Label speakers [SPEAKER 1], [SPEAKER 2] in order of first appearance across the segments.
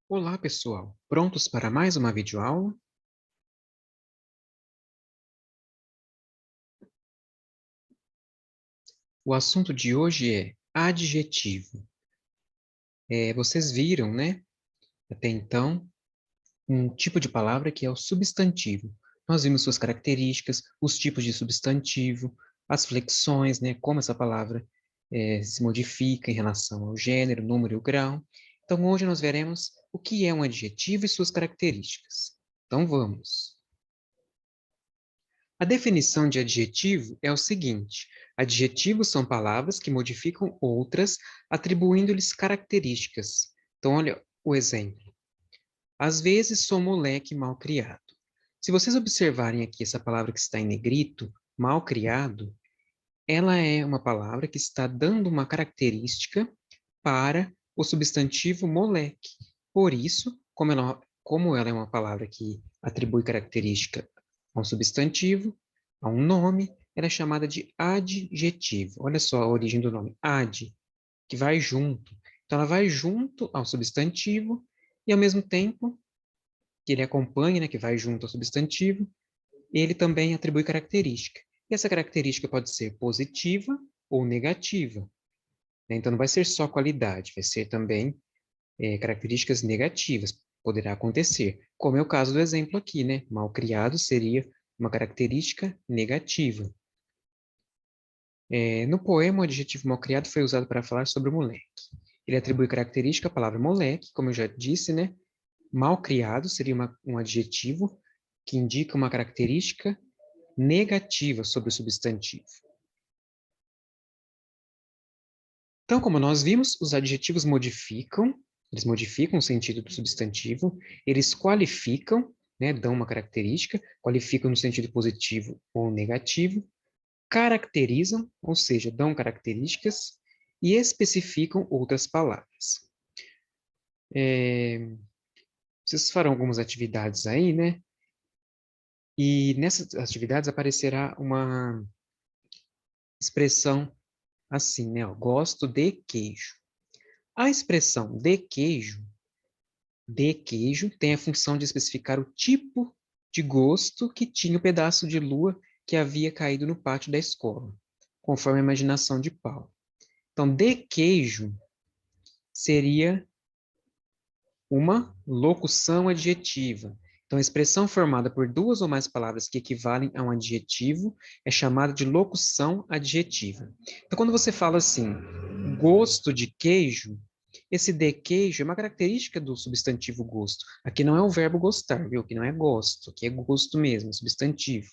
[SPEAKER 1] Olá, pessoal! Prontos para mais uma videoaula? O assunto de hoje é adjetivo. Vocês viram, né, até então, um tipo de palavra que é o substantivo. Nós vimos suas características, os tipos de substantivo, as flexões, né, como essa palavra se modifica em relação ao gênero, número e o grau. Então, hoje nós veremos o que é um adjetivo e suas características. Então, vamos! A definição de adjetivo é o seguinte: adjetivos são palavras que modificam outras, atribuindo-lhes características. Então, olha o exemplo. Às vezes sou moleque mal criado. Se vocês observarem aqui essa palavra que está em negrito, mal criado, ela é uma palavra que está dando uma característica para o substantivo moleque. Por isso, como ela é uma palavra que atribui característica a um substantivo, a um nome, ela é chamada de adjetivo. Olha só a origem do nome, ad, que vai junto. Então, ela vai junto ao substantivo e, ao mesmo tempo, que ele acompanha, né, que vai junto ao substantivo, ele também atribui característica. E essa característica pode ser positiva ou negativa, né? Então, não vai ser só qualidade, vai ser também características negativas. Poderá acontecer, como é o caso do exemplo aqui, né? Mal criado seria uma característica negativa. No poema, o adjetivo mal criado foi usado para falar sobre o moleque. Ele atribui característica à palavra moleque, como eu já disse, né? Mal criado seria um adjetivo que indica uma característica negativa sobre o substantivo. Então, como nós vimos, os adjetivos eles modificam o sentido do substantivo, eles qualificam, né, dão uma característica, qualificam no sentido positivo ou negativo, caracterizam, ou seja, dão características, e especificam outras palavras. Vocês farão algumas atividades aí, né? E nessas atividades aparecerá uma expressão assim, né? Ó, gosto de queijo. A expressão de queijo tem a função de especificar o tipo de gosto que tinha o pedaço de lua que havia caído no pátio da escola, conforme a imaginação de Paulo. Então, de queijo seria uma locução adjetiva. Então, a expressão formada por duas ou mais palavras que equivalem a um adjetivo é chamada de locução adjetiva. Então, quando você fala assim, gosto de queijo, esse de queijo é uma característica do substantivo gosto. Aqui não é o verbo gostar, viu? Aqui não é gosto, aqui é gosto mesmo, substantivo.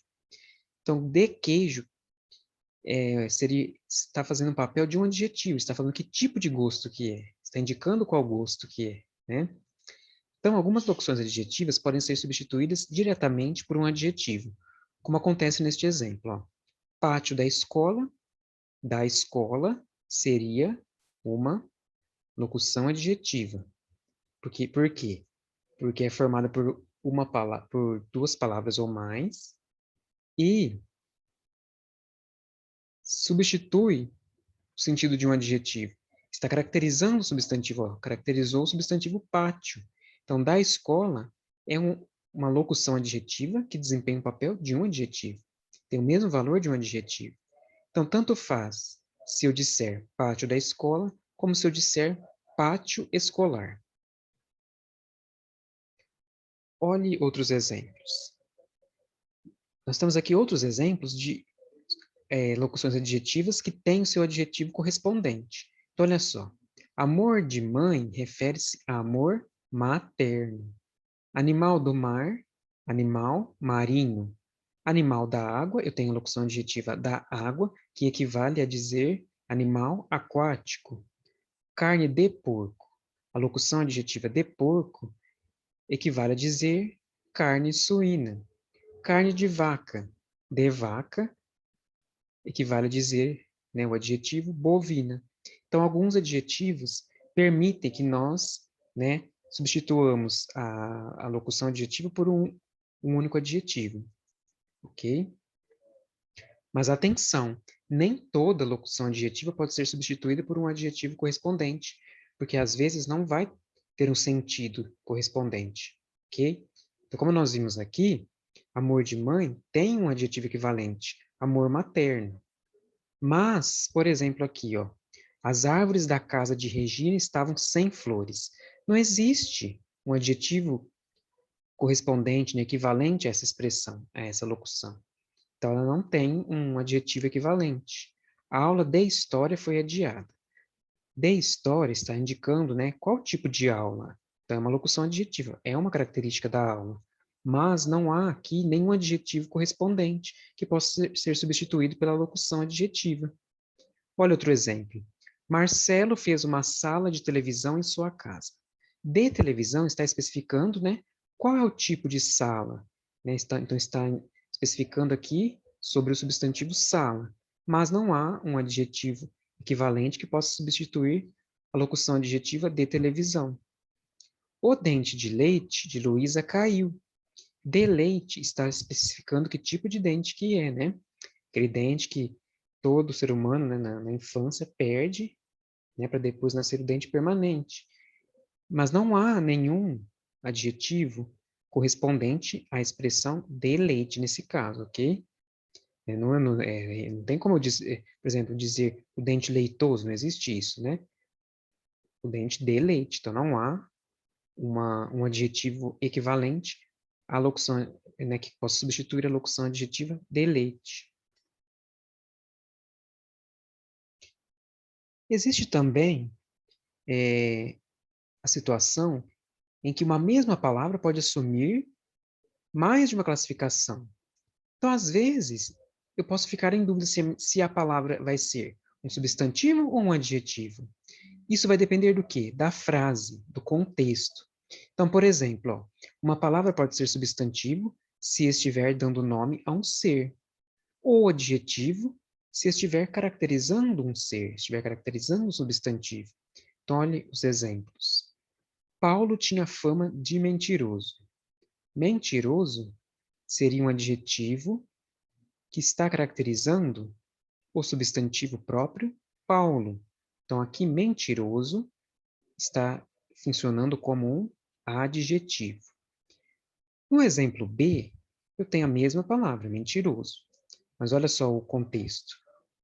[SPEAKER 1] Então, de queijo está fazendo o papel de um adjetivo, está falando que tipo de gosto que é, está indicando qual gosto que é, né? Então, algumas locuções adjetivas podem ser substituídas diretamente por um adjetivo, como acontece neste exemplo. Ó. Pátio da escola seria uma locução adjetiva. Por quê? Porque é formada por por duas palavras ou mais e substitui o sentido de um adjetivo. Está caracterizando o substantivo, ó, caracterizou o substantivo pátio. Então, da escola é uma locução adjetiva que desempenha o papel de um adjetivo. Tem o mesmo valor de um adjetivo. Então, tanto faz se eu disser pátio da escola, como se eu disser pátio escolar. Olhe outros exemplos. Nós temos aqui outros exemplos de locuções adjetivas que têm o seu adjetivo correspondente. Então, olha só. Amor de mãe refere-se a amor materno. Animal do mar, animal marinho. Animal da água, eu tenho a locução adjetiva da água, que equivale a dizer animal aquático. Carne de porco. A locução adjetiva de porco equivale a dizer carne suína. Carne de vaca, equivale a dizer, né, o adjetivo bovina. Então, alguns adjetivos permitem que nós, né, substituamos a locução adjetiva por um único adjetivo, ok? Mas atenção, nem toda locução adjetiva pode ser substituída por um adjetivo correspondente, porque às vezes não vai ter um sentido correspondente, ok? Então, como nós vimos aqui, amor de mãe tem um adjetivo equivalente, amor materno. Mas, por exemplo, aqui, ó, as árvores da casa de Regina estavam sem flores. Não existe um adjetivo correspondente, né, equivalente a essa expressão, a essa locução. Então, ela não tem um adjetivo equivalente. A aula de história foi adiada. De história está indicando, né, qual tipo de aula. Então, é uma locução adjetiva, é uma característica da aula. Mas não há aqui nenhum adjetivo correspondente que possa ser substituído pela locução adjetiva. Olha outro exemplo. Marcelo fez uma sala de televisão em sua casa. De televisão está especificando, né, qual é o tipo de sala, né? Então está especificando aqui sobre o substantivo sala, mas não há um adjetivo equivalente que possa substituir a locução adjetiva de televisão. O dente de leite de Luísa caiu. De leite está especificando que tipo de dente que é, né? Aquele dente que todo ser humano, né, na infância perde, né, para depois nascer o dente permanente. Mas não há nenhum adjetivo correspondente à expressão de leite nesse caso, ok? Não tem como eu dizer, por exemplo, dizer o dente leitoso, não existe isso, né? O dente de leite. Então, não há um adjetivo equivalente à locução, né, que possa substituir a locução adjetiva de leite. Existe também a situação em que uma mesma palavra pode assumir mais de uma classificação. Então, às vezes, eu posso ficar em dúvida se a palavra vai ser um substantivo ou um adjetivo. Isso vai depender do quê? Da frase, do contexto. Então, por exemplo, ó, uma palavra pode ser substantivo se estiver dando nome a um ser, ou adjetivo se estiver caracterizando um ser, estiver caracterizando um substantivo. Então, olhe os exemplos. Paulo tinha fama de mentiroso. Mentiroso seria um adjetivo que está caracterizando o substantivo próprio, Paulo. Então, aqui, mentiroso está funcionando como um adjetivo. No exemplo B, eu tenho a mesma palavra, mentiroso. Mas olha só o contexto.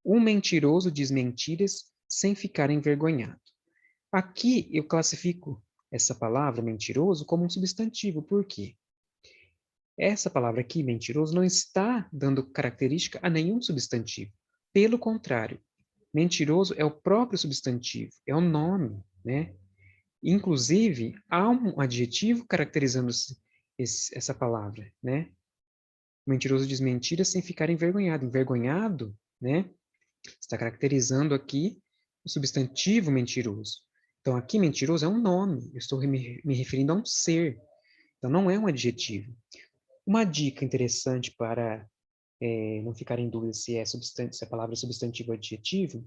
[SPEAKER 1] Um mentiroso diz mentiras sem ficar envergonhado. Aqui eu classifico essa palavra mentiroso como um substantivo. Por quê? Essa palavra aqui, mentiroso, não está dando característica a nenhum substantivo. Pelo contrário, mentiroso é o próprio substantivo, é o nome, né? Inclusive, há um adjetivo caracterizando essa palavra, né? O mentiroso diz mentira sem ficar envergonhado. Envergonhado, né? Está caracterizando aqui o substantivo mentiroso. Então, aqui, mentiroso é um nome. Eu estou me referindo a um ser. Então, não é um adjetivo. Uma dica interessante para não ficar em dúvida se a palavra é substantivo ou adjetivo,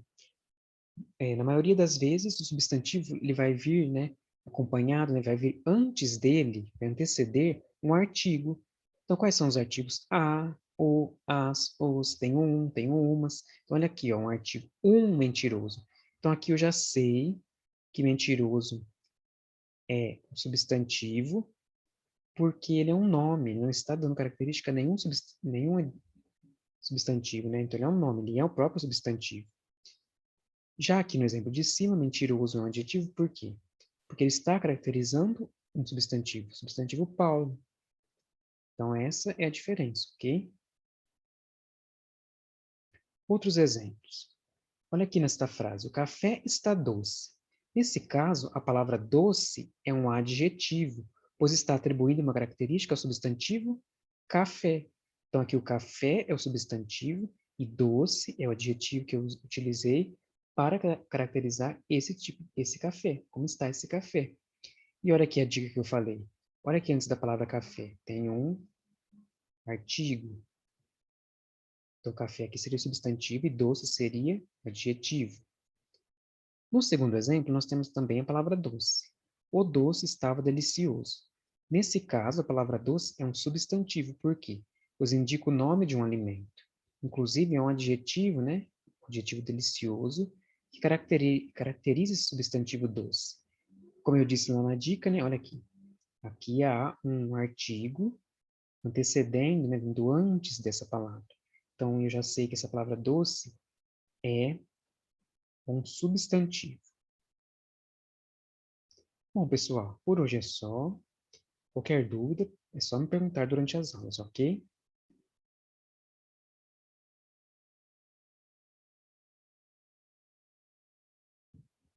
[SPEAKER 1] na maioria das vezes o substantivo ele vai vir, né, acompanhado, né, vai vir antes dele, vai anteceder um artigo. Então, quais são os artigos? A, o, as, os, tem umas. Então, olha aqui, ó, um artigo, um mentiroso. Então, aqui eu já sei que mentiroso é um substantivo, porque ele é um nome, ele não está dando característica a nenhum substantivo, né? Então, ele é um nome, ele é o próprio substantivo. Já aqui no exemplo de cima, mentiroso é um adjetivo, por quê? Porque ele está caracterizando um substantivo, o substantivo Paulo. Então, essa é a diferença, ok? Outros exemplos. Olha aqui nesta frase, o café está doce. Nesse caso, a palavra doce é um adjetivo, pois está atribuindo uma característica ao substantivo café. Então, aqui o café é o substantivo e doce é o adjetivo que eu utilizei para caracterizar esse café, como está esse café. E olha aqui a dica que eu falei. Olha aqui antes da palavra café, tem um artigo. Então, café aqui seria substantivo e doce seria adjetivo. No segundo exemplo, nós temos também a palavra doce. O doce estava delicioso. Nesse caso, a palavra doce é um substantivo, por quê? Pois indica o nome de um alimento. Inclusive, é um adjetivo, né? Adjetivo delicioso, que caracteriza esse substantivo doce. Como eu disse lá na dica, né? Olha aqui. Aqui há um artigo antecedendo, né? Vindo antes dessa palavra. Então, eu já sei que essa palavra doce é um substantivo. Bom, pessoal, por hoje é só. Qualquer dúvida, é só me perguntar durante as aulas, ok?